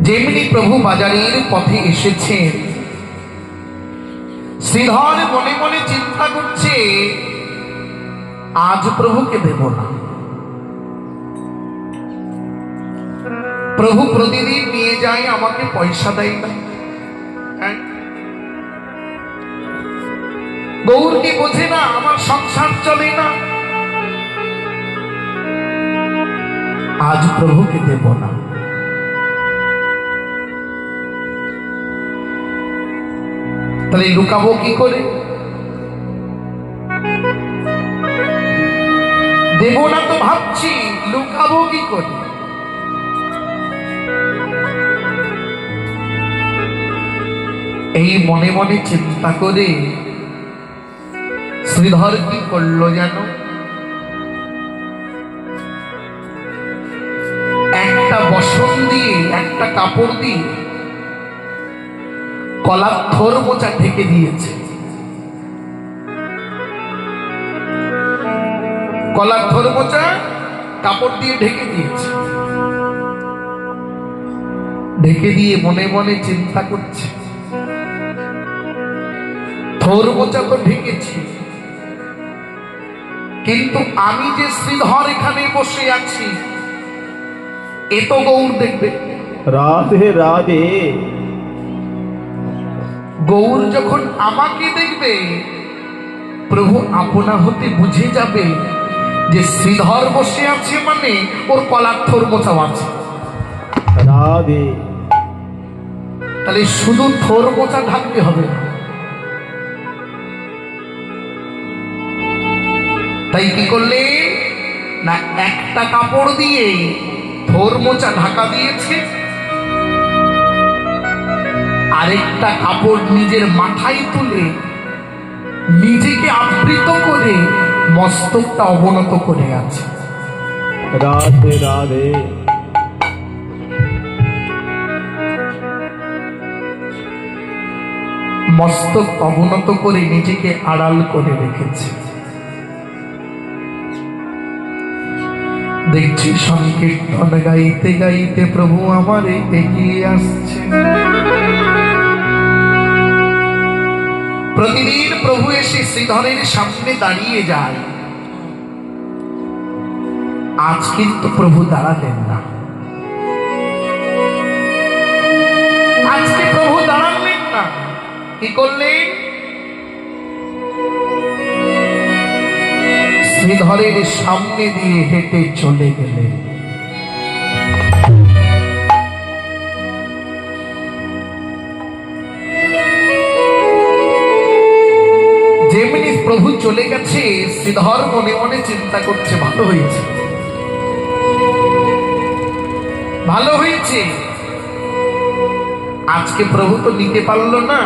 যেমনি প্রভু বাজারের পথে এসেছেন, শ্রীধর মনে মনে চিন্তা করছে, আজ প্রভুকে দেব না। প্রভু প্রতিদিন নিয়ে যায়, আমাকে পয়সা দেয় না। গৌর কি বোঝে না আমার সংসার চলে না? আজ প্রভুকে দেব না। তাহলে লুকাবো কি করে? দেব না তো ভাবছি, লুকাবো কি করে? এই মনে মনে চিন্তা করে শ্রীধর কি করলো জানো? একটা বসন দিয়ে, একটা কাপড় দিয়ে কলার থোর মোচা ঢেকে দিয়েছে। কলার থোর মোচা কাপড় দিয়ে ঢেকে দিয়েছে। ঢেকে দিয়ে মনে মনে চিন্তা করছে, থোর মোচা তো ঢেকেছি, কিন্তু আমি যে শ্রীধর এখানে বসে আছি, এ তো গৌর দেখবে। রাধে রাধে। গৌর যখন আমাকে দেখবে, প্রভু আপনা হতে বুঝে যাবে যে শ্রীধর বসে আছে, মানে ওর কলার থোর মোচা আছে। রাধে। তাহলে শুধু থোর মোচা ঢাকতে হবে না। তাই কি করলে না, একটা কাপড় দিয়ে থোর মোচা ঢাকা দিয়েছে, আরেকটা কাপড় নিজের মাথায় তুলে নিজেকে আবৃত করে মস্তকটা অবনত করে আছে। রাধে রাধে। মস্তক অবনত করে নিজেকে আড়াল করে রেখেছে। দেখছি সংকীর্তন গাইতে গাইতে প্রভু আমারে এগিয়ে আসছে। প্রতিদিন প্রভু এসে শ্রীধরের সামনে দাঁড়িয়ে যায়, আজ কিন্তু প্রভু দাঁড়ালেন না। আজকে প্রভু দাঁড়ালেন না। কি করলেন? শ্রীধরের সামনে দিয়ে হেঁটে চলে গেলেন। যেমনি প্রভু চলে গেছে, শ্রীধর মনে মনে চিন্তা করছে, ভালো হয়েছে, ভালো হয়েছে, আজকে প্রভু তো নিতে পারলো না,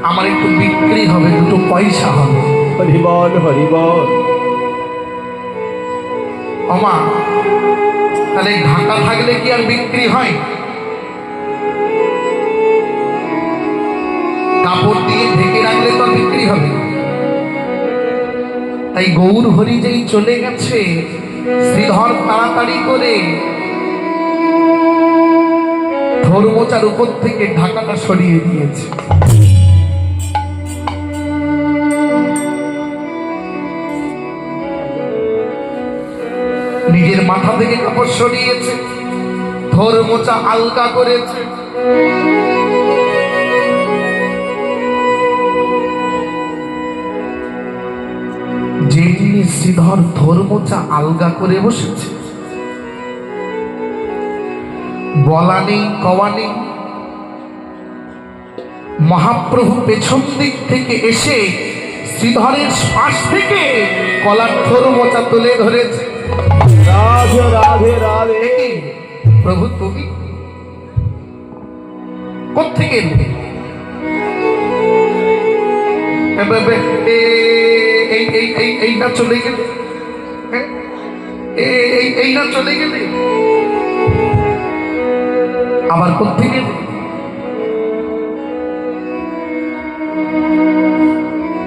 আমার একটু বিক্রি হবে, দুটো পয়সা হবে। হরিবল হরিবল। ওমা, তাহলে ঢাকা থাকলে কি আর বিক্রি হয়? কাপড় দিয়ে ঢেকে রাখলে তো বিক্রি হবে। তাই গৌর হরি যেই চলে গেছে, শ্রীধর তাড়াতাড়ি করে থোর মোচার উপর থেকে ঢাকাটা সরিয়ে দিয়েছে। নিজের মাথা থেকে কাপড় সরিয়েছে, থোর মোচা আলগা করেছে। যেমনি শ্রীধর থোর মোচা আলগা করে বসেছে, বলা নেই কওয়া নেই, মহাপ্রভু পেছন দিক থেকে এসে শ্রীধরের পাশ থেকে কলার থোর মোচা তুলে ধরেছে। রাধে রাধে রাধে। প্রভু তুমি কোত্থেকে এলে? এই না চলে গেলে, এই না চলে গেলে, আবার কোত্থেকে?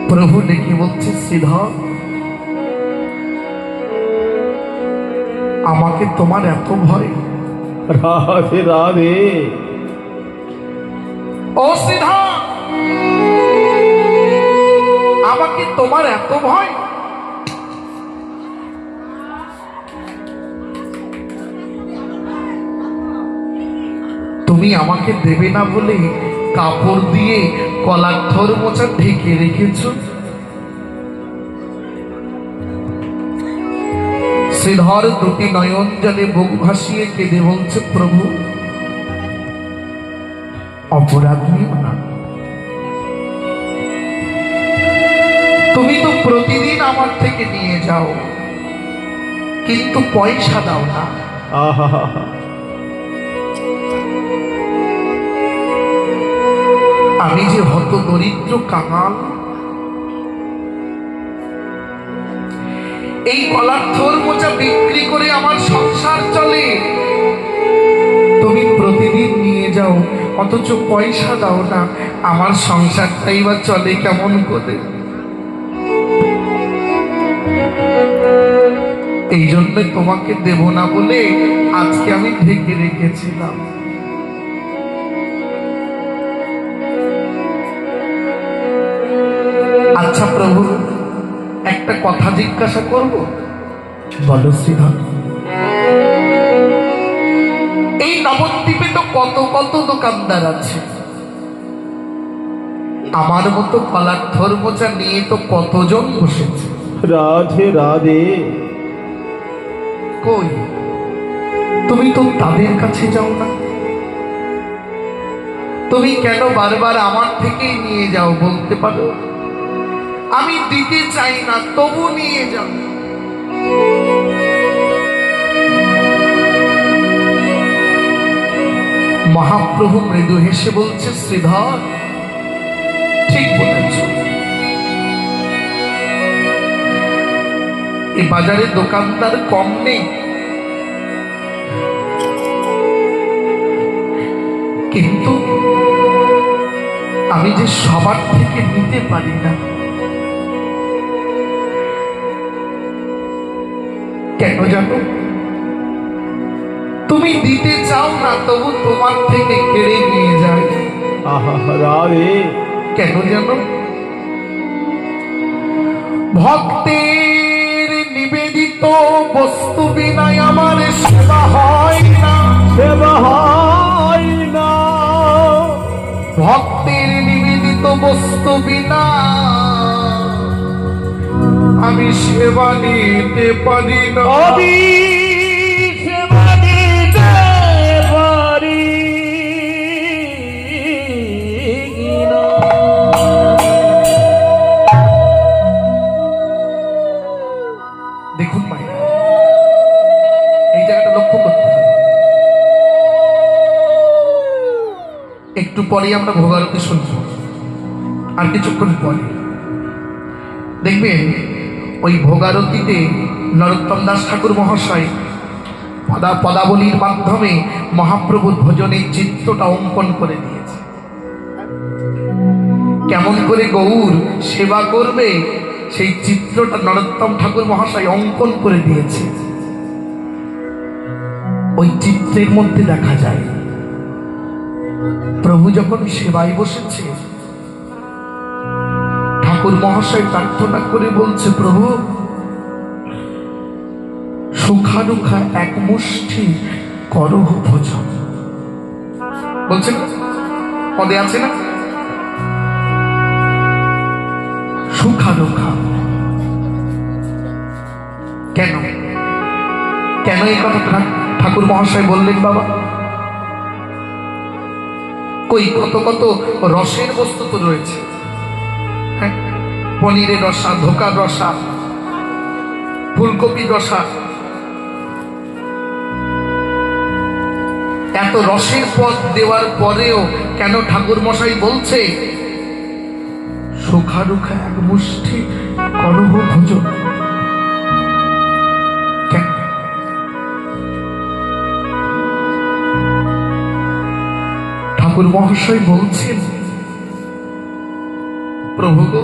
প্রভু ডেকে বলছে, শ্রীধর, আমাকে তোমার এত ভয়? রাধে রাধে ও শ্রীধর, আমাকে তোমার এত ভয়? তুমি আমাকে দেবে না বলে কাপড় দিয়ে কলাক্ষর মোচা ঢেকে রেখেছ। শ্রীধর দুটি নয়ন জলে বুক ভাসিয়ে কেঁদে বলছে, প্রভু অপরাধ নিও না। তুমি তো প্রতিদিন আমার থেকে নিয়ে যাও, কিন্তু পয়সা দাও না। আহা আমি যে হত দরিদ্র কাঙাল, এই কলাক্ষর মোচা বিক্রি করে আমার সংসার চলে। তুমি প্রতিদিন নিয়ে যাও, অথচ পয়সা দাও না। আমার সংসারটাই বা চলে কেমন করে? এই জন্য তোমাকে দেব না বলে আজকে আমি ঢেকে রেখেছিলাম। আচ্ছা প্রভু, একটা কথা জিজ্ঞাসা করব? বলো শ্রীধর। এই নবদ্বীপে তো কত কত দোকানদার আছে, আমার মতো কলাক্ষর মোচা নিয়ে তো কতজন বসেছে। রাধে রাধে কই, তুমি তো তাদের কাছে যাও না। তুমি কেন বারবার আমার থেকেই নিয়ে যাও বলতে পারো? আমি দিতে চাই না, তবু নিয়ে যাও। মহাপ্রভু মৃদু হেসে বলছে, শ্রীধর ঠিক বলেছ। এই বাজারে দোকানদার কম নেই, কিন্তু আমি যে সবার থেকে নিতে পারি না। কেন জানো? তুমি দিতে চাও না, তবু তোমার থেকে কেড়ে নিয়ে যায়। আহা রাধে কেন জানো? ভক্তের নিবেদিত বস্তু বিনা আমার সেবা হয় না। সেবা হয় না, ভক্তের নিবেদিত বস্তু বিনা আমি সেবা নিতে পারি না। আমি সেবা দিতে পারি না। দেখুন মায়েরা, এই জায়গাটা লক্ষ্য করতে হবে। একটু পরেই আমরা ভোগারতি শুনব, আর কিছুক্ষণ পরে দেখবেন ওই ভোগারতিতে নরোত্তম দাস ঠাকুর মহাশয় পদাবলীর মাধ্যমে মহাপ্রভুর ভোজনের চিত্রটা অঙ্কন করে দিয়েছে। কেমন করে গৌর সেবা করবে সেই চিত্রটা নরোত্তম ঠাকুর মহাশয় অঙ্কন করে দিয়েছে। ওই চিত্রের মধ্যে দেখা যায় প্রভু যখন সেবায় বসেছে, ঠাকুর মহাশয় প্রার্থনা করে বলছে, প্রভু সুখানুখা এক মুষ্টি করহ ভোজন। বলছেন পদে আছে না, সুখানুখা। কেন কেন এই কথাটা ঠাকুর মহাশয় বললেন বাবা? কই কত কত রসের বস্তু তো রয়েছে, হ্যাঁ, পনিরের রসা, ধোকার রসা, ফুলকপির রসা, এত রসের পদ দেওয়ার পরেও কেন ঠাকুর মশাই বলছে সুখানুখা এক মুষ্টি করহ ভোজন? কেন? ঠাকুর মহাশয় বলছেন, প্রভু গো,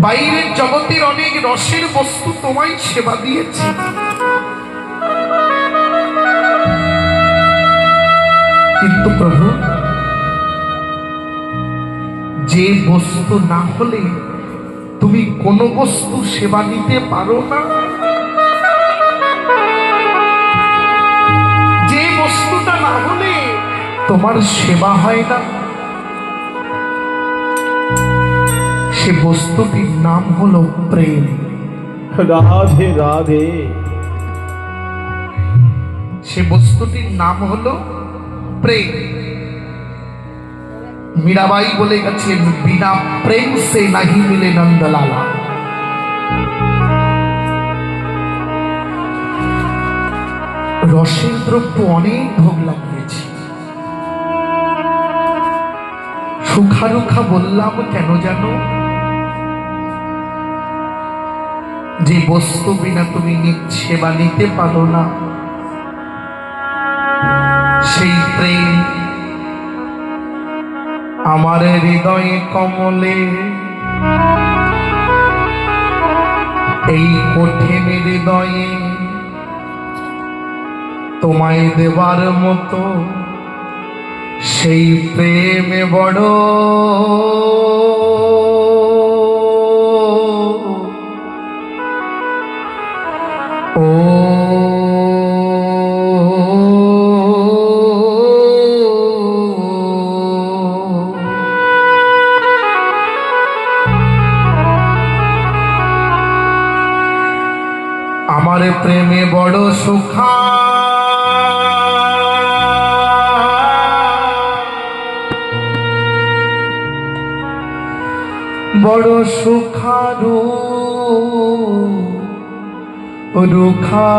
বাইরের জগতের অনেক রসের বস্তু তোমায় সেবা দিয়েছে, কিন্তু প্রভু, যে বস্তু না হলে তুমি কোনো বস্তু সেবা দিতে পারো না, যে বস্তুটা না হলে তোমার সেবা হয় না, সে বস্তুটির নাম হলো প্রেম। রাধে রাধে। সে বস্তুটির নাম হলো প্রেম। মীরাবাই বলে গেছেন, বিনা প্রেম সে নাহি মিলে নন্দলালা। রসের দ্রব্য অনেক ভোগ লাগিয়েছি, সুখা রুখা বললাম কেন জানো? যে বস্তু বিনা তুমি সেবা নিতে পারো না, সেই প্রেম আমার হৃদয়ে কমলে, এই কঠিন হৃদয়ে তোমায় দেবার মতো সেই প্রেমে বড় ও আমার প্রেমে বড় সুখা, বড় সুখারু রুখা,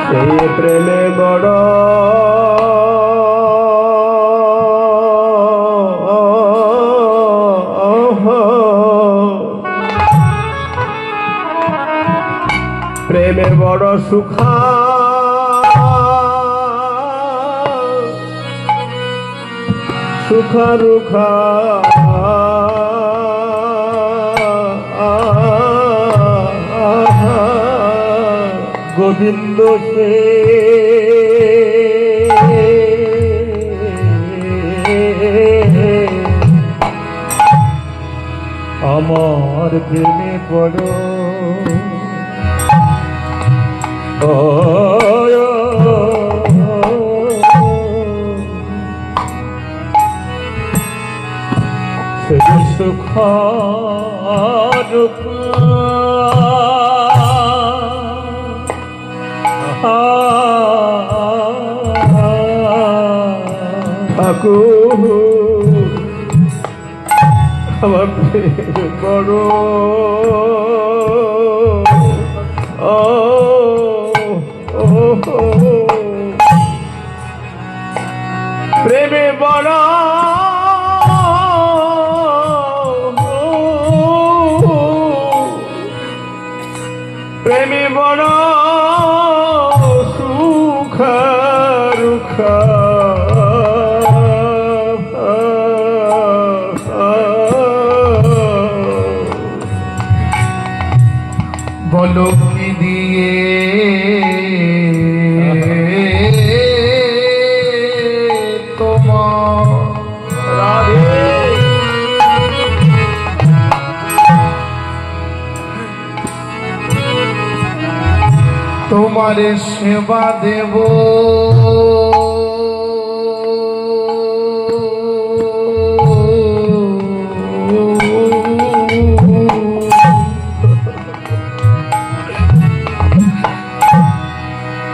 সেই প্রেমে বড় প্রেমে বড় সুখা, সুখা রুখা গোবিন্দ সে আমার প্রেমে পড় সুখা ঠাকুর আমার বড় প্রেমে বড় প্রেমে বড় সুখ রুখা বলো কি দিয়ে তোমার তোমার সেবা দেব,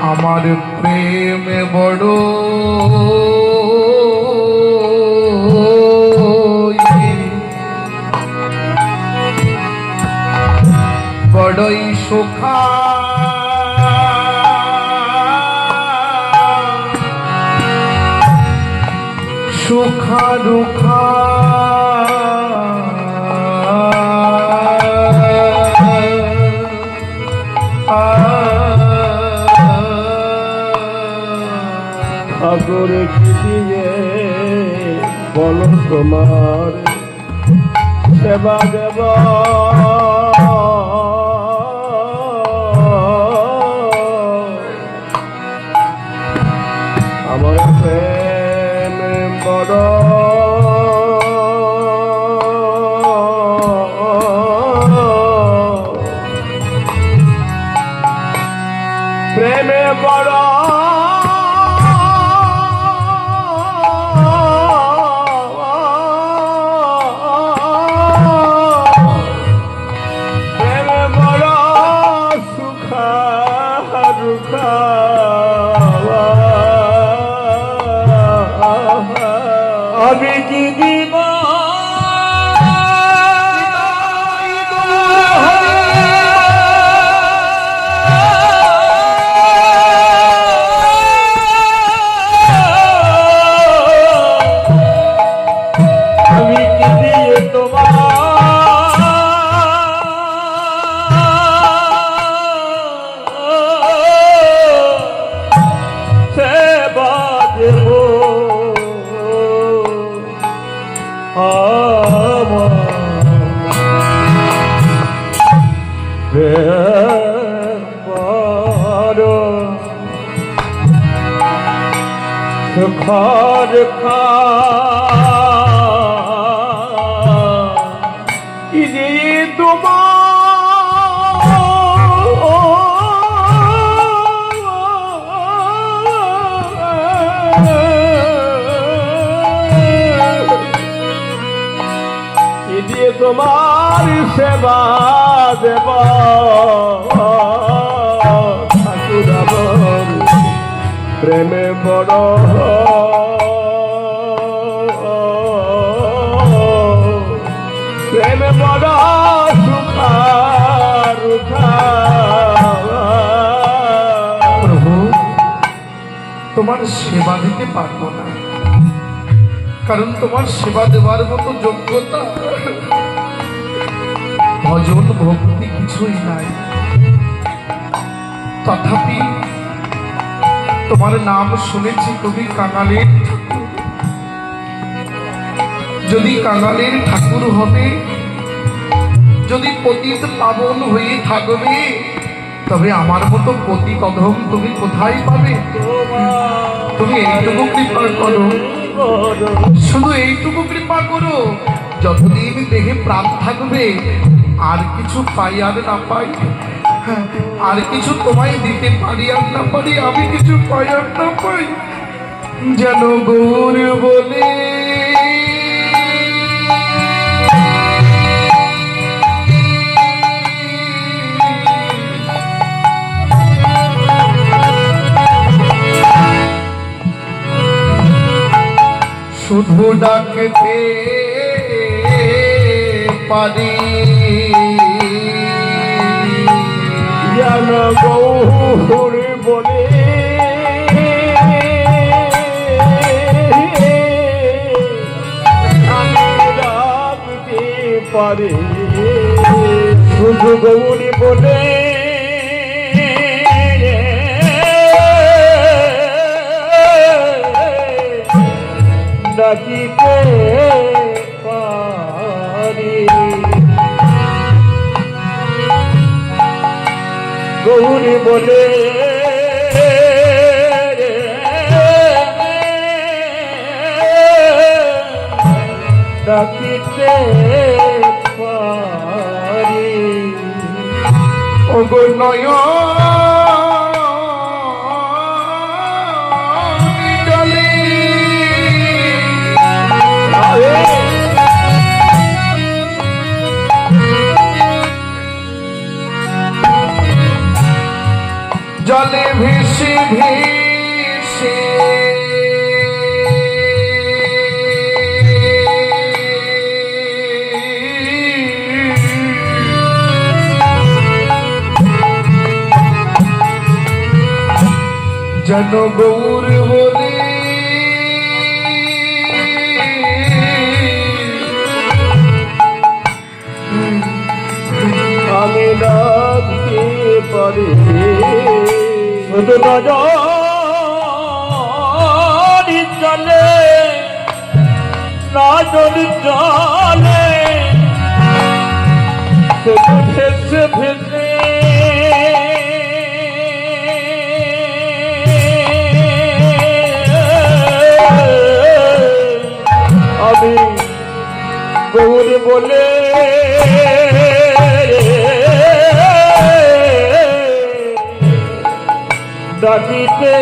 আমার প্রেমে বড় বড়ই সুখা, সুখা রুখা ঠাকুর দিয়ে বলো তোমার সেবা দেব আমার প্রেম বড় প্রেমে বড় প্রেমে বড় সুখা দুঃখা আমি কি দিব আমি কি দিয়ে তোমার সেবা দেব সুখর যে তোমার সেবা দেব ঠাকুর আমার প্রেমে বড় প্রেমে বড় সুখা রুখা প্রভু তোমার সেবা দিতে পারবো না, কারণ তোমার সেবা দেওয়ার মতো যোগ্যতা ভজন ভক্তি কিছুই নাই। তথাপি তোমার নাম শুনেছি তুমি কাঙালের ঠাকুর। যদি কাঙালের ঠাকুর হবে, যদি পতিত পাবন হয়ে থাকবে, তবে আমার মতো পতিত অধম তুমি কোথায় পাবে? তুমি এইটুকু কৃপা করো, শুধু এইটুকু কৃপা করো, যতদিন দেহে প্রাণ থাকবে আর কিছু পাই আর না পাই, আর কিছু তোমায় দিতে পারি আর না পারি, আমি কিছু পাই আর না পাই, যেন গৌর বলে শুধু ডাকতে পারি, যেন গৌর বলে আমি ডাকতে পারি, শুধু গৌর বলে ডাকিতে পারি, গৌরী বলে ডাকিতে পারি। ওগো নয়ন জলে জলে ভেসে ভেসে যেন গৌর বলে আমি ডাকতে পারি, শুধু নজর চলে নজর জলে সে ভেসে ভেসে আমি গৌর বলে ডাকিতে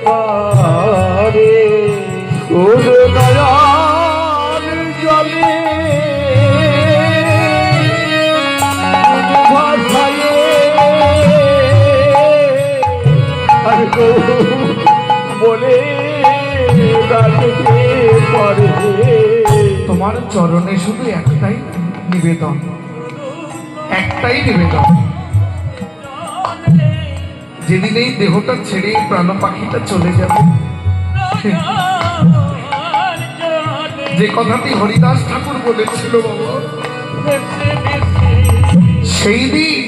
পারে তোর নয়ন জলে ভাষায় আর বলে ডাকিতে পারে। তোমার চরণে শুধু একটাই নিবেদন, একটাই নিবেদন, যেদিন এই দেহটা ছেড়ে প্রাণ পাখিটা চলে যাবে, যে কথাটি হরিদাস ঠাকুর বলেছিল বাবা, সেই দিন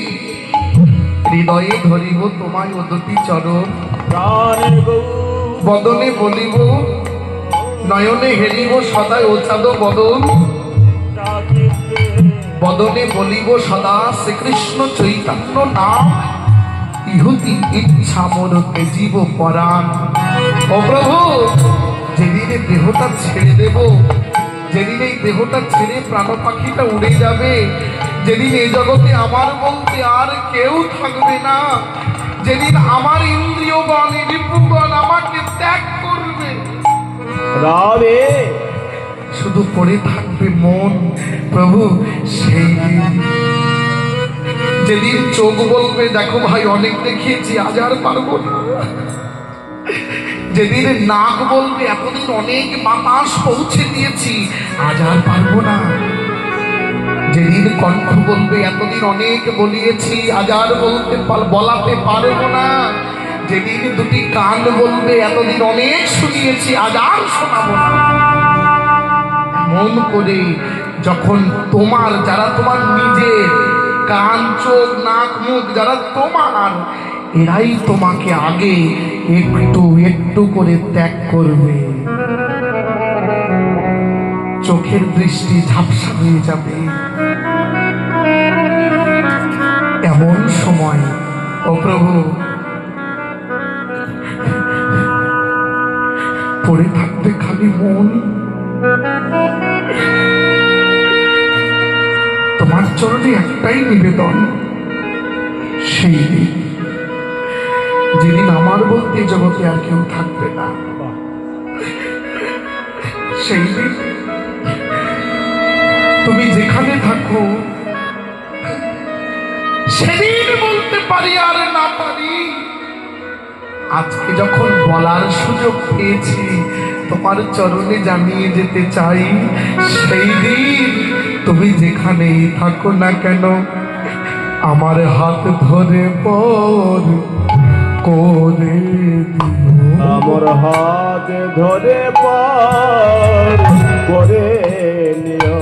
হৃদয়ে ধরিব তোমায় অদতি চরণ, বদনে বলিব নয়নে হেরিব সদায় ওচাদ বদন, বদনে বলিব সদা শ্রীকৃষ্ণ চৈতন্য নাম, ইহুতি ইচ্ছা মোরকে জীব পরাণ। ও প্রভু, যেদিন এই দেহটা ছেড়ে দেব, যেদিন এই দেহটা ছেড়ে প্রাণ পাখিটা উড়ে যাবে, যেদিন এই জগতে আমার বলতে আর কেউ থাকবে না, যেদিন আমার ইন্দ্রিয়গণ রিপুগণ আমাকে ত্যাগ করবে, রাবে শুধু পড়ে থাকবে মন। প্রভু, সেই দিন যেদিন চোখ বলবে দেখো ভাই অনেক দেখিয়েছি আজ আর পারবো না, যেদিন নাক বলবে এতদিন অনেক বাতাস পৌঁছে দিয়েছি আজ আর পারবো না, যেদিন কণ্ঠ বলবে এতদিন অনেক বলিয়েছি আজ আর বলাতে পারবো না, যেদিন দুটি কান বলবে এতদিন অনেক শুনিয়েছি আজ আর শোনাবো না। মন করে যখন তোমার, যারা তোমার নিজের, কান চোখ নাক মুখ যারা তোমার, এরাই তোমাকে আগে একটু একটু করে ত্যাগ করবে, চোখের দৃষ্টি ঝাপসা হয়ে যাবে। এমন সময় ও প্রভু পড়ে থাকবে খালি মন, তোমার চরণে একটাই নিবেদন, সেই দিন যেদিন আমার বলতে জগতে আর কেউ থাকবে না, সেই দিন তুমি যেখানে থাকো সেদিন বলতে পারি আর না পারি, আজকে যখন বলার সুযোগ পেয়েছি তোমার চরণে জানিয়ে যেতে চাই, সেই দিন তুমি যেখানেই থাকো না কেন আমার হাত ধরে পর করে দিও, আমার হাত ধরে পার করে নিও,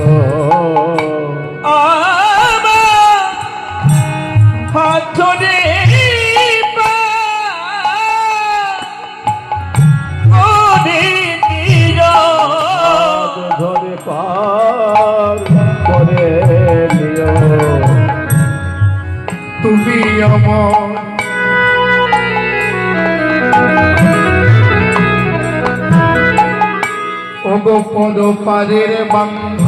আমার হাত ধরে ধরে পার করে নিও, তুমি আমার ওগো পদ পারের বান্ধ,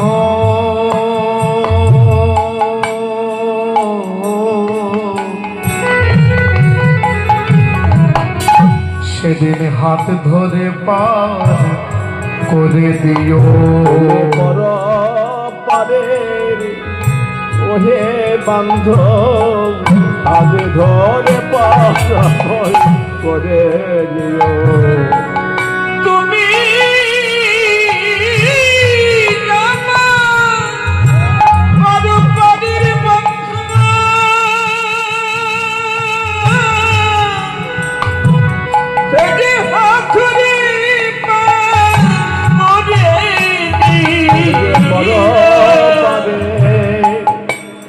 সেদিন হাত ধরে পার করে দিও, পর পারে ওহে বান্ধব হাত ধরে পার করে নিও, তুমি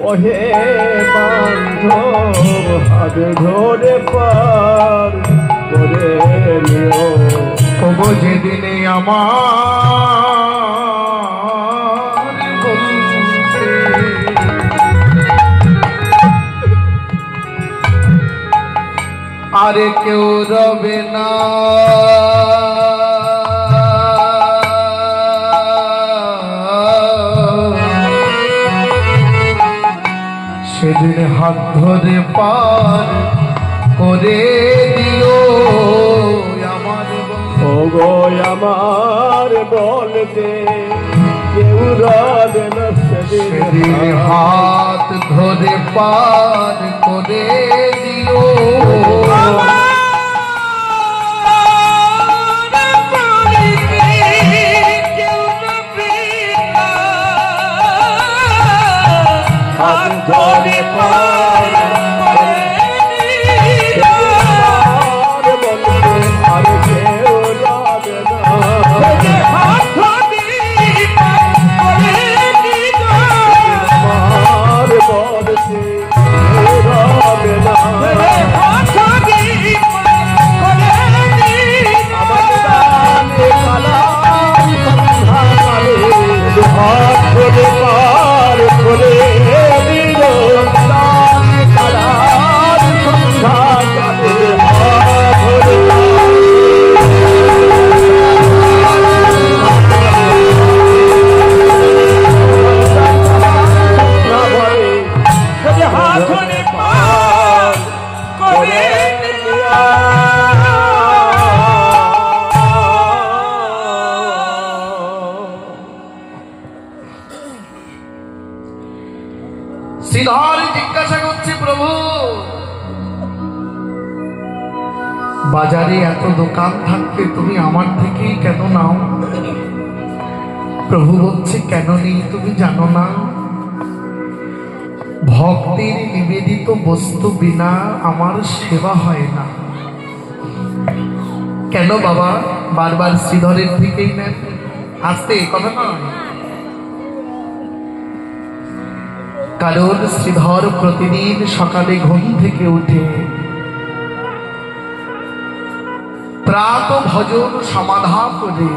ওহে বান্ধব হাত ধরে পার করে নিও, তবু যেদিনে আমার আর কেউ রবে না। সেদিন হাত ধরে পার করে দিও আমার বন্ধু। ওগো আমার বলতে কেউ রবে না সেদিন হাত ধরে পার করে দিও হাত ধরে পার আমার বলতে আর কেউ রবে না। আমার বলতে কেউ রবে না। আমার দানে কালাম সন্ধানে হাত ধরে পার করে দিল। দানে কালাম সন্ধানে হাত ধরে শ্রীধর জিজ্ঞাসা করছে, প্রভু বাজারে এত দোকান থাকতে তুমি আমার থেকেই কেন নাও? প্রভু বলছে, কেন নেই তুমি জানো না? ভক্তের নিবেদিত বস্তু বিনা আমার সেবা হয় না। কেন বাবা বারবার শ্রীধরের থেকেই নেন? আসতে কথা নয়, কারণ শ্রীধর প্রতিদিন সকালে ঘুম থেকে উঠে প্রাত ভজন সমাধা করে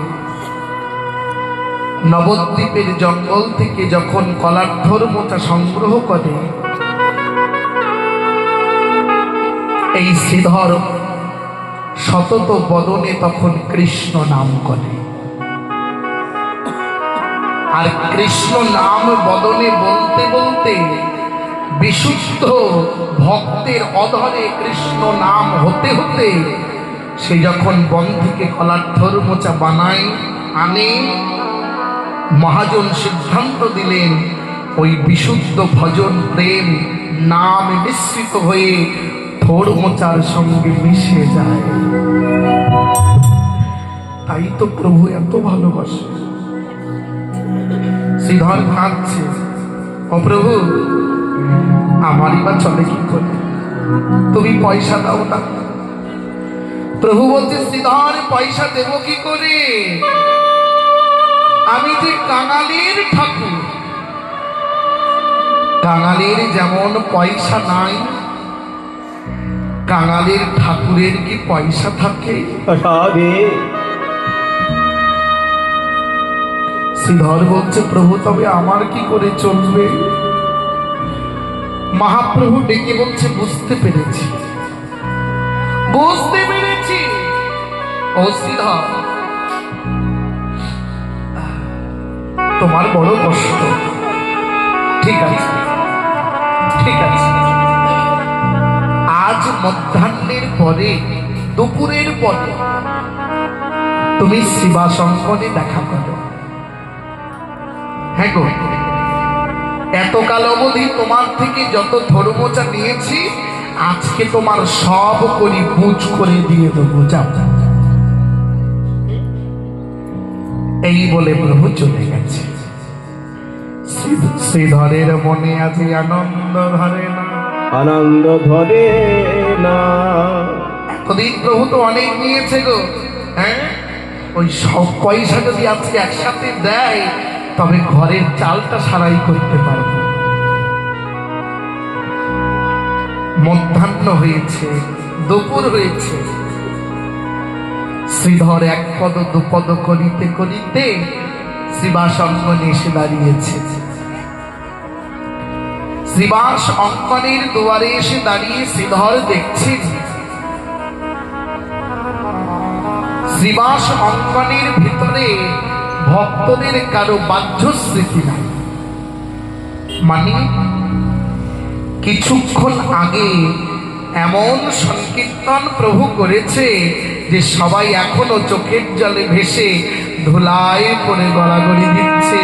নবদ্বীপের জঙ্গল থেকে যখন কলার্ধর মোচা সংগ্রহ করে, এই শ্রীধর সতত বদনে তখন কৃষ্ণ নাম করে। আর কৃষ্ণ নাম বদনে বলতে বলতে বিশুদ্ধ ভক্তের অধরে কৃষ্ণ নাম হতে হতে সে যখন বন থেকে কলার্ধর মোচা বানায় আনে, মহাজন সিদ্ধান্ত দিলেন ওই বিশুদ্ধ ভজন প্রেম নাম মিশ্রিত হয়ে থোর মোচার সঙ্গে মিশে যায়। তাই তো প্রভু এত ভালোবাসে। শ্রীধর কাঁদছে, ও প্রভু আমারই বা চলে কি করে, তুমি পয়সা দাও না। প্রভু বলছে, শ্রীধর পয়সা দেব কি করে? আমি যে কাঙালির ঠাকুর, কাঙালির যেমন পয়সা নাই, কাঙালির ঠাকুরের কি পয়সা থাকে? শ্রীধর বলছে, প্রভু তবে আমার কি করে চলবে? মহাপ্রভু ডেকে বলছে, বুঝতে পেরেছি, বুঝতে পেরেছি। ও শ্রীধর, তোমার বড় কষ্ট। ঠিক আছে, ঠিক আছে, আজ মধ্যাহ্নের পরে, দুপুরের পরে তুমি শিবাশঙ্করে দেখা করো। হ্যাঁ গো, এতকাল অবধি তোমার থেকে যত ধর্মচা নিয়েছি আজকে তোমার সব করি বুঝ করে দিয়ে দেবো, যাও। এই বলে প্রভু চলে গেছে। শ্রীধরের মনে আজ আনন্দ ধরে না, আনন্দ ধরে না। এতদিন প্রভু তো অনেক নিয়েছে গো, হ্যাঁ, ওই সব পয়সা যদি আজকে একসাথে দেয় তবে ঘরের চালটা সারাই করতে পারবো। মধ্যাহ্ন হয়েছে, দুপুর হয়েছে, শ্রীধর এক পদ দুপদ করিতে করিতে শ্রীবাস অঙ্গনে এসে দাঁড়িয়েছে। শ্রীবাস অঙ্গনের দুয়ারে এসে দাঁড়িয়ে শ্রীধর দেখছেন শ্রীবাস অঙ্গনের ভিতরে ভক্তদের কারো বাহ্য স্মৃতি নাই। মানে কিছুক্ষণ আগে এমন সংকীর্তন প্রভু করেছে যে সবাই এখনো চোখের জলে ভেসে ধুলায় পড়ে গড়াগড়ি দিচ্ছে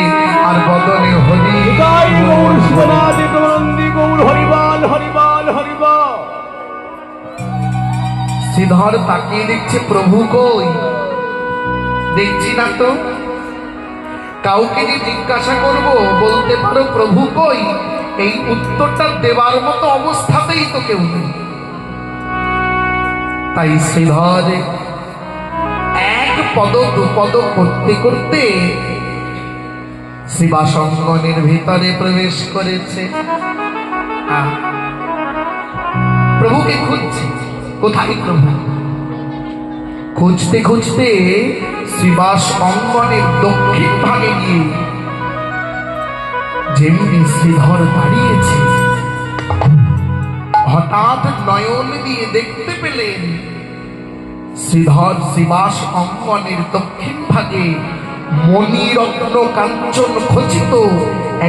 আর বদনে হরি জয় গৌর শিবনাথ গৌরন্দী গৌর হরিবাল হরিবাল হরিবাল। শ্রীধর তাকিয়ে দেখছে প্রভু কই, দেখছি না তো। কাউকে যে জিজ্ঞাসা করব বলতে পারো প্রভু কই, এই উত্তরটা দেবার মতো অবস্থাতেই তো কেউ নেই। তাই শ্রীধর এক পদ দুপদ করতে করতে শ্রীবাসঙ্গনের ভিতরে প্রবেশ করেছে। প্রভুকে খুঁজছে, কোথায় প্রভু? খুঁজতে খুঁজতে শ্রীবাস অঙ্গনের দক্ষিণ ভাগে গিয়ে যেমনি শ্রীধর দাঁড়িয়েছে, হঠাৎ নয়ন দিয়ে দেখতে পেলেন শ্রীধর শ্রীবাস অঙ্গনের দক্ষিণ ভাগে মণিরত্ন কাঞ্চন খচিত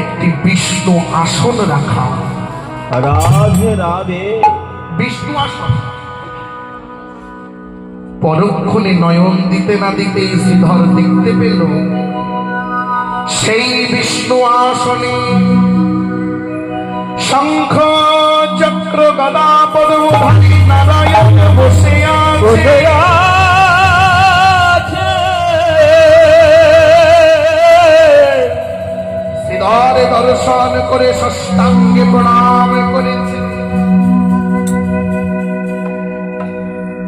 একটি বিষ্ণু আসন রাখা। রাধে রাধে। বিষ্ণু আসন। পরক্ষণে নয়ন দিতে না দিতে শ্রীধর দেখতে পেল সেই বিষ্ণু আসনে শঙ্খ চক্র গদা পদ্মধারী নারায়ণ বসে আছে। শ্রীধর দর্শন করে ষষ্ঠাঙ্গে প্রণাম করেছে।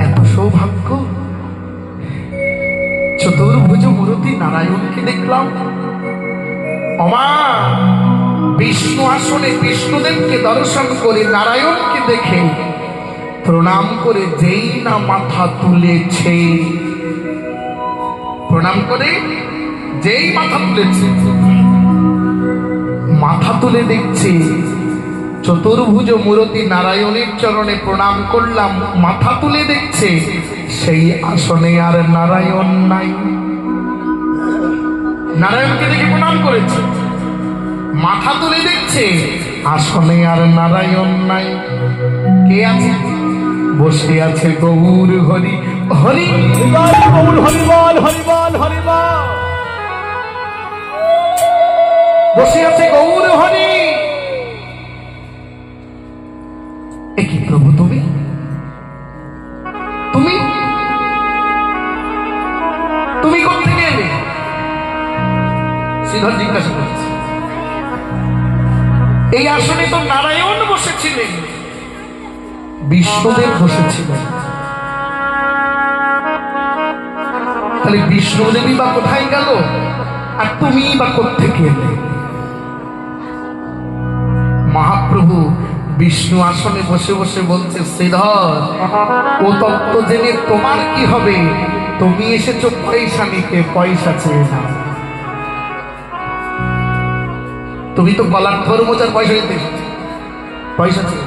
এত সৌভাগ্য, চতুর্ভুজ মূর্তি নারায়ণকে দেখলাম। অমা বিষ্ণু আসনে বিষ্ণুদেবকে দর্শন করে নারায়ণকে দেখে প্রণাম করে যেই না মাথা তুলেছে, প্রণাম করে যেই মাথা তুলেছে, মাথা তুলে দেখছে চতুর্ভুজ মূর্তি নারায়ণের চরণে প্রণাম করলাম, মাথা তুলে দেখছে সেই আসনে আর নারায়ণ নাই। নারায়ণকে দেখে প্রণাম করেছে, মাথা তুলে দেখছে আসনে আর নারায়ণ নাই। কে আছে? বসে আছে গৌর হরি হরি গৌর হরিবাল হরিবাল হরিবাল। বসে আছে গৌর হরি। একই প্রভু, তুমি তুমি তুমি কোথেকে এলে? শ্রীধর জিজ্ঞাসা করছে। এই আসনে তো নারায়ণ বসেছিলেন, বিষ্ণুদেব বসেছিলেন, তাহলে বিষ্ণুদেবী বা কোথায় গেল আর তুমি বা কোথেকে এলে? মহাপ্রভু বিষ্ণু আসনে বসে বসে বলছে, শ্রীধর ও তত্ত্ব জেনে তোমার কি হবে? তুমি এসেছো পয়সা নিতে, পয়সা চেয়ে না। তুমি তো গলার থর মোচার পয়সা নিতে এসেছো, পয়সা চেয়ে।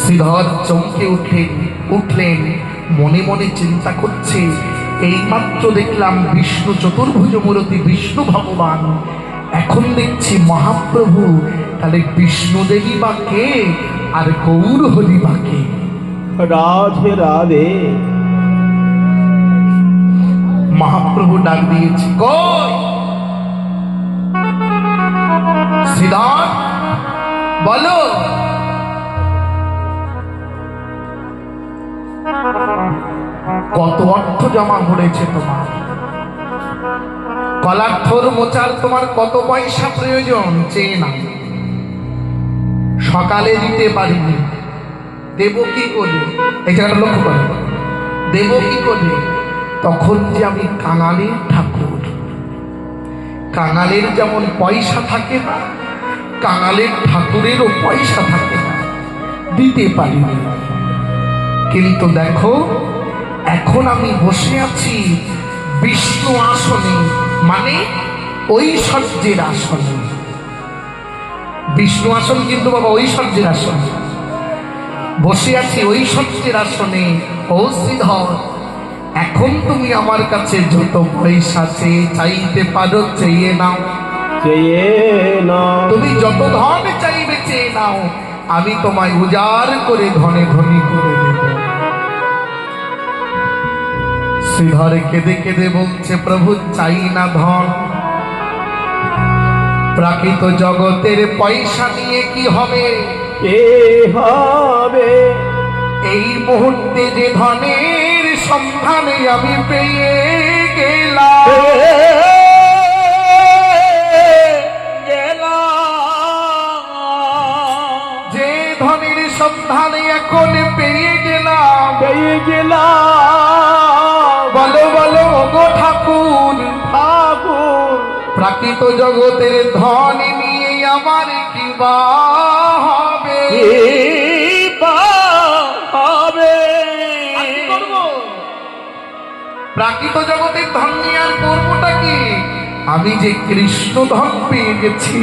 শ্রীধর চমকে উঠলেন, মনে মনে চিন্তা করছে, এইমাত্র দেখলাম বিষ্ণু চতুর্ভুজ মূর্তি বিষ্ণু ভগবান, এখন দেখছি মহাপ্রভু, তাহলে বিষ্ণু দেবী বা কে আর গৌর হরি বা কে? রাধে রাধে। মহাপ্রভু ডাক দিয়েছে, কই শ্রীধর বলো। কত অর্থ জমা পড়েছে তোমার? গলার থর মোচার তোমার কত পয়সা প্রয়োজন? চেয়ে না, সকালে দিতে পারিনি, দেব কি করে? এই জায়গাটা লক্ষ্য করো, দেব কি করে? তখন যে আমি কাঙালের ঠাকুর, কাঙালের যেমন পয়সা থাকে না, কাঙালের ঠাকুরেরও পয়সা থাকে না, দিতে পারিনি। কিন্তু দেখো এখন আমি বসে আছি বিষ্ণু আসনে, মানে ঐশ্বর্যের আসনে। বিষ্ণু আসন কিন্তু বাবা ঐশ্বর্যের আসন। বসে আছি ওই সত্যের আসনে। ও শ্রীধর, এখন তুমি আমার কাছে যত পয়সা চেয়ে চাইতে পারো চেয়ে নাও। চেয়ে না তুমি যত ধন চাইবে চেয়ে নাও, আমি তোমায় উজাড় করে ধনে ধনী করে দেব। শ্রীধর কেঁদে কেঁদে বলছে, প্রভু চাই না ধন, প্রাকৃত জগতের পয়সা নিয়ে কি হবে? কে হবে? এই মুহূর্তে যে ধনের সন্ধানে আমি পেয়ে গেলাম, যে ধনের সন্ধানে এখন পেয়ে গেলাম, পেয়ে গেলাম। বলো বলো গো ঠাকুর, ঠাকুর প্রাকৃত জগতের ধন নিয়ে আমার কি বা হবে? হবে আর কি করবো? প্রাকৃত জগতের ধন নিয়ে আর করবোটা কি? আমি যে কৃষ্ণ ধন পেয়ে গেছি,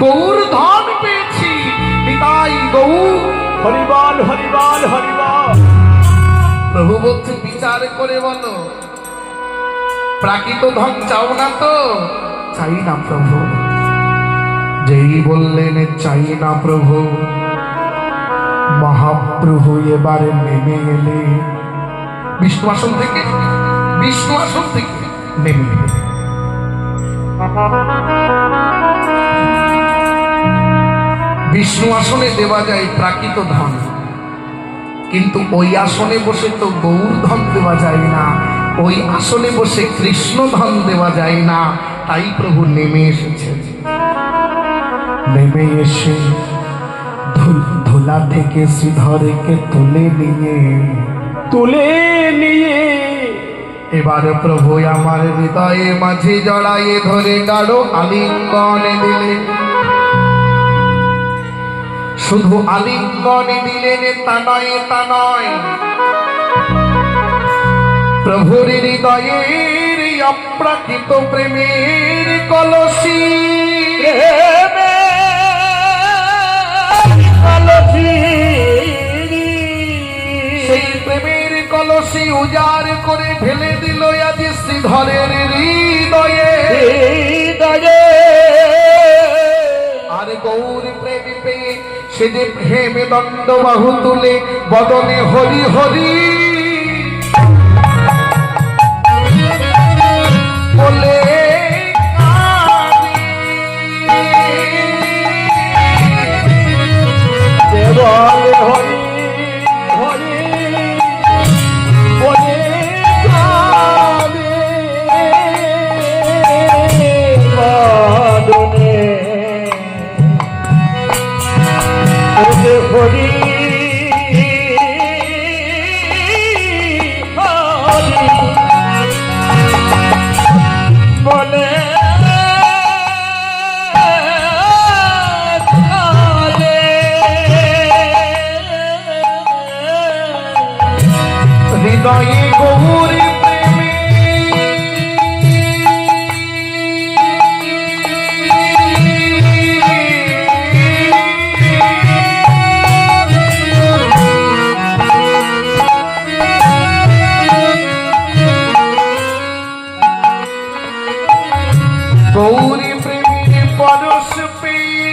গৌর ধন পেয়েছি, তাই গৌর। হরিবল হরিবল হরিবল। প্রভু বলছে, বিচার করে বলো, প্রাকৃত ধন চাও না তো? চাই না প্রভু। যেই বললেন চাই না প্রভু, মহাপ্রভু এবারে নেমে এলে বিষ্ণু আসন থেকে, বিষ্ণু আসন থেকে নেমে এলে। বিষ্ণু আসনে দেওয়া যায় প্রাকৃত ধন, কিন্তু ওই আসনে বসে তো গৌর ধন দেওয়া যায় না, ওই আসনে বসে কৃষ্ণ ধন দেওয়া যায় না। তাই প্রভু নেমে এসেছেন। নেমে এসে ধুলা থেকে শ্রীধরকে তুলে নিয়ে এবারে প্রভু আমার হৃদয়ে মাঝে জড়াইয়ে ধরে গাঢ় আলিঙ্গন দিলে। শুধু আলিঙ্গন দিলেন তা নয়, তা নয়, প্রভুর হৃদয়ের অপ্রাকৃত প্রেমের কলসি, সেই প্রেমের কলসি উজাড় করে ঢেলে দিল আজ শ্রীধরের হৃদয়ে। আর গৌর প্রেম পেয়ে সে যে হেমে দণ্ড বাহু তুলে বদনে হরি হরি বলে দেবল হরি হরি বলে কাঁদে বাদনে। ওরে হরি হরি বলে কাঁদে। হৃদয়ে গৌরী প্রেমী গৌরী প্রেমীর পরশ পেয়ে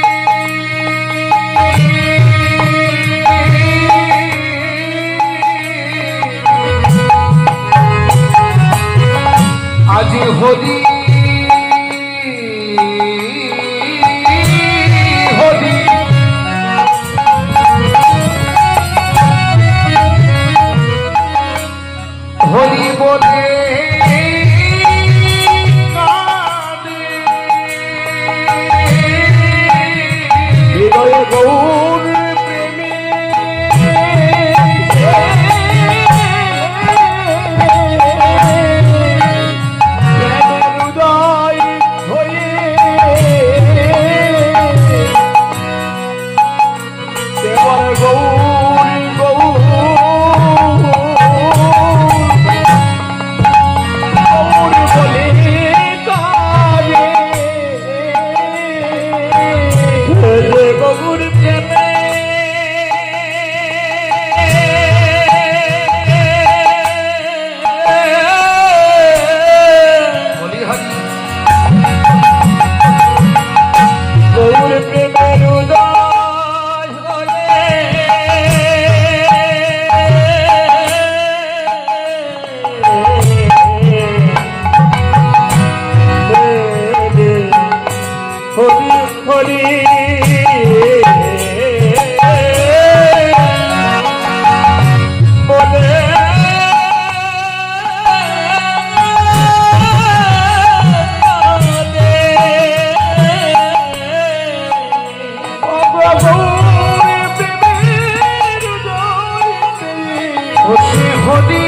ও সে হরি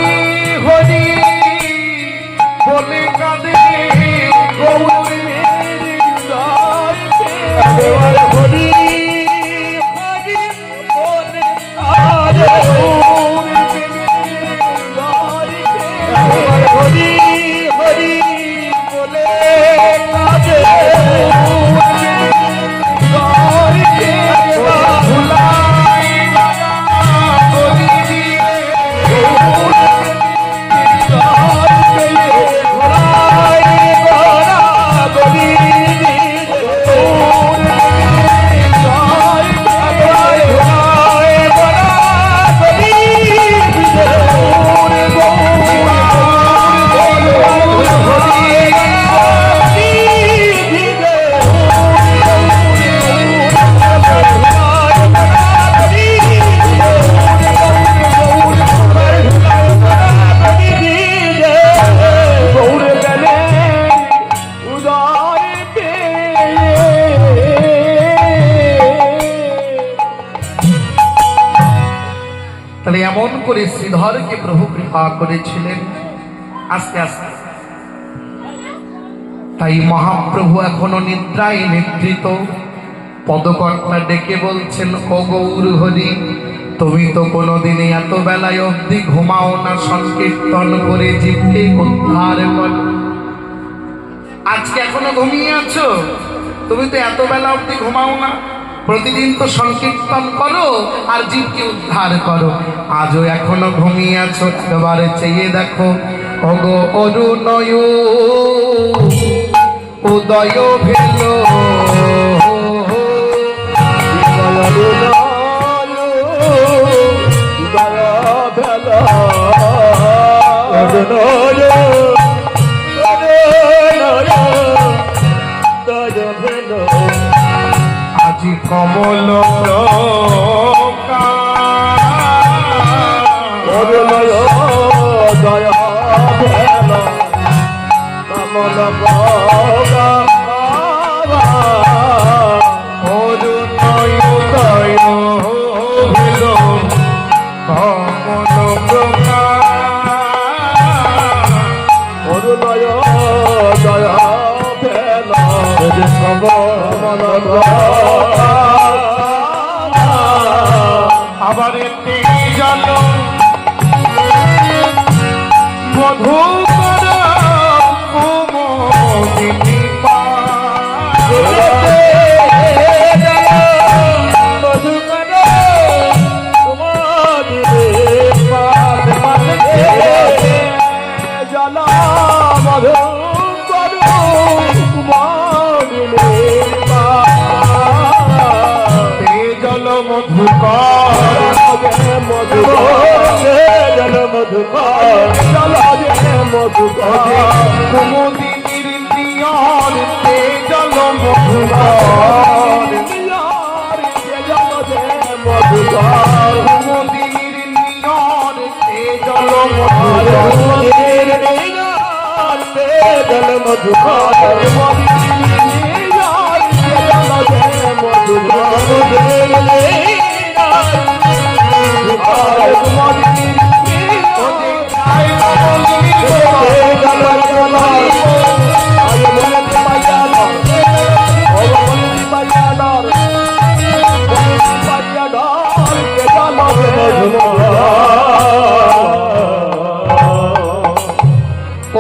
হরি বলে কাঁদে গৌরের হৃদয়তে এবার হরি হরি বলে কাঁদে গৌরের হৃদয়তে এবার হরি হরি বলে কাঁদে গৌরের হৃদয়তে এবার ভুলাই মায়া করি দিয়ে তাহলে এমন করে শ্রীধরকে প্রভু কৃপা করেছিলেন আস্তে আস্তে। তাই মহাপ্রভু এখনো নিদ্রায় নিদ্রিত। পদকর্তা ডেকে বলছেন, ও গৌর হরি, তুমি তো কোনোদিনই এত বেলায় অবধি ঘুমাও না, সংকীর্তন করে জীবকে উদ্ধার করো। আজকে এখনো ঘুমিয়ে আছো? তুমি তো এত বেলা অবধি ঘুমাও না, প্রতিদিন তো সংকীর্তন করো আর জীবকে উদ্ধার করো, আজও এখনো ঘুমিয়ে আছো? এবারে চেয়ে দেখো, ওগো অরুণয় উদয় ভেল আজি কমল আবার এতে জল মধু কুমুদিনীর নিয়র তে জল মধুকর, কুমুদিনীর নিয়র তে জল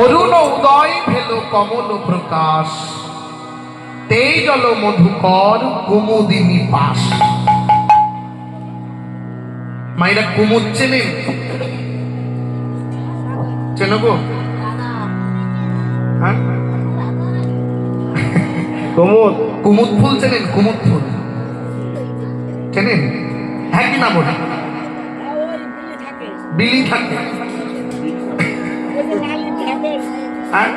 অরুণ উদয় ভেল কমল প্রকাশ, তে জল মধুকর কুমুদিনী পাশ। মায়েরা কুমুদ চেনেন? চেনো গো? হ্যাঁ, কুমুদ কুমুদ ফুল চেনেন? কুমুদ ফুল চেনেন? হ্যাঁ কি না বলে? বিলি থাকে। হ্যাঁ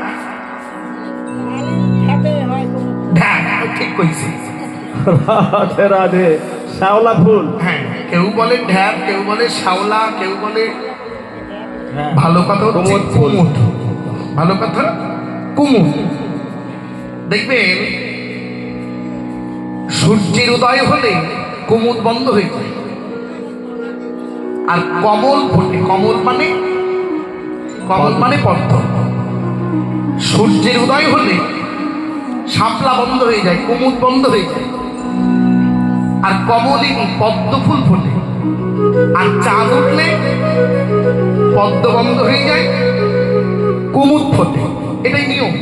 ঠিক কইছি। রাধে রাধে। শ্যাওলা ফুল, হ্যাঁ, কেউ বলে ঢ্যাপ, কেউ বলে শাওলা, কেউ বলে ভালো কথা হচ্ছে কুমুদ। ভালো কথা কুমুদ। দেখবেন সূর্যের উদয় হলে কুমুদ বন্ধ হয়ে যায়, আর কমল ফোটে। কমল মানে পদ্ম। সূর্যের উদয় হলে শাপলা বন্ধ হয়ে যায়, কুমুদ বন্ধ হয়ে যায়, আর কমলিনী পদ্ম ফুল ফোটে। আর চাঁদ উঠলে পদ্ম বন্ধ হয়ে যায়, কুমুদ ফোটে। এটাই নিয়ম।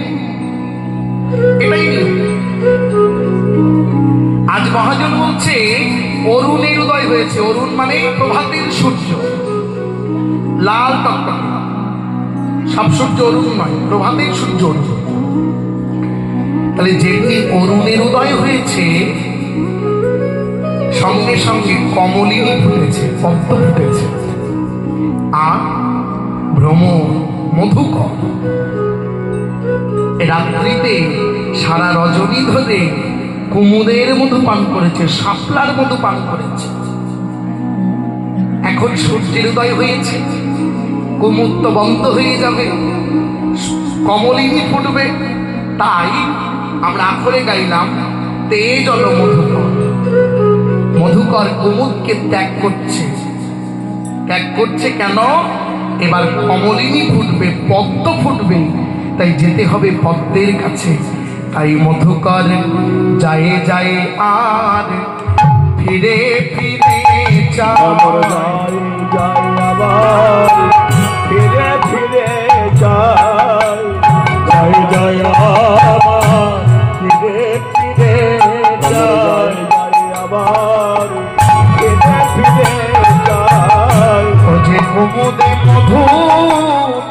আজ মহাজন বলছে অরুণের উদয় হয়েছে। অরুণ মানে প্রভাতের সূর্য, লাল টকটকে। সব সূর্য অরুণ নয়, প্রভাতের সূর্য অরুণ। তাহলে যেদিন অরুণের উদয় হয়েছে সঙ্গে সঙ্গে কমলিনী ফুটেছে, পদ্ম ফুটেছে, আর ভ্রমর, মধুকর রাত্রিতে সারা রজনী ধরে কুমুদের মধু পান করেছে, শাপলার মধু পান করেছে। এখন সূর্যের উদয় হয়েছে, কুমুদ তো বন্ধ হয়ে যাবে, কমলিনী ফুটবে। তাই আমরা আখরে গাইলাম তে জল মধুকর। মধুকর কুমুদকে ত্যাগ করছে কেন? এবার কমলিনী ফুটবে, পদ্ম ফুটবে, তাই যেতে হবে পদ্মের কাছে। তাই মধুকর যায় যায় আর ফিরে ফিরে আমার যাই যাই আবার ফিরে ফিরে যাই, যাই যাই আবার ফিরে ফিরে যাই, যাই আবার ফিরে ফিরে যাই। ও যে কুমুদে মধু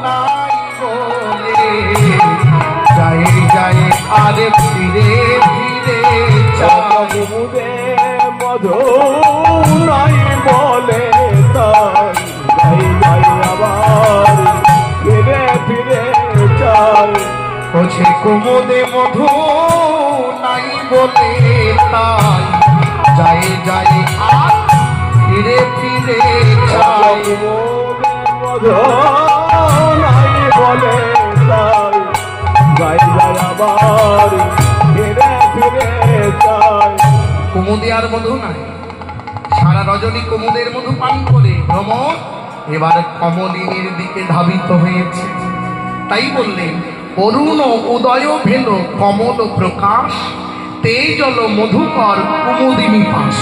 নাই বলে যায় যায় আর ফিরে ফিরে যায়। কুমুদে মধু নাই বলে তাই যাই যাই আবার ফিরে ফিরে যাই। ও যে কুমুদে মধু নাই বলে তাই যায় যায় আর ফিরে ফিরে যায়। মধু নাই বলে তাই যাই যাই আবার ফিরে ফিরে যাই। কুমুদে আর মধু নাই, সারা রজনী কুমুদের মধু পান করে ভ্রমর এবার কমলিনীর দিকে ধাবিত হয়েছে। তাই বললেন অরুণ উদয় ভেল কমল প্রকাশ, তে জল মধুকর কুমুদিনী পাশ।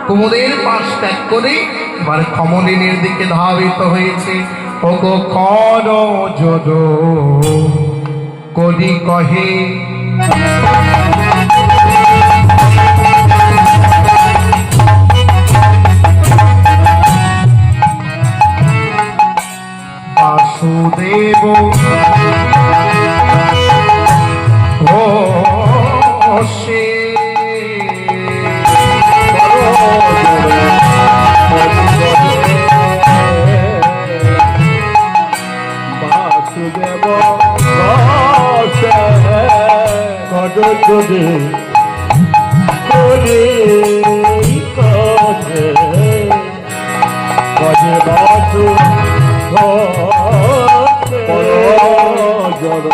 কুমুদের পাশ ত্যাগ করে এবার কমলিনীর দিকে ধাবিত হয়েছে। ওগো কর যদ করি কহে বাসুদেব ঘোষে বাসুদেব কদে করে কদে কদে বাসু জড়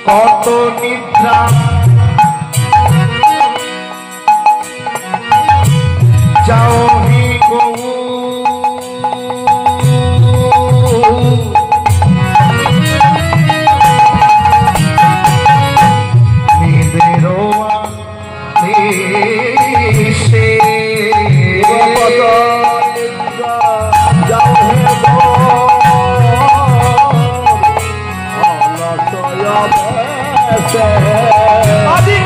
কত নিদ্রা যাও হি গৌ নিদেরোয়া দেশে যাও হে গো আদি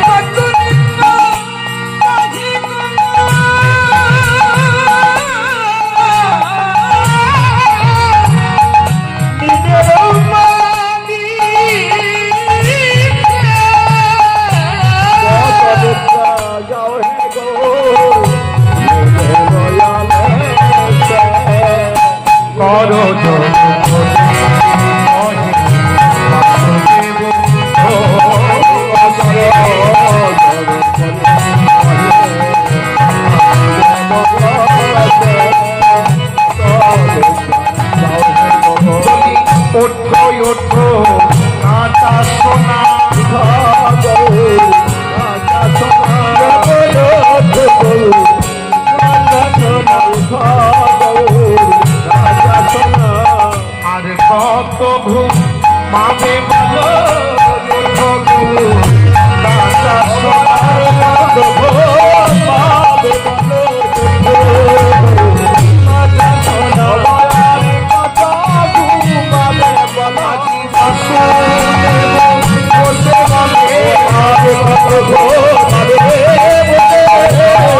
ওঠো ওঠো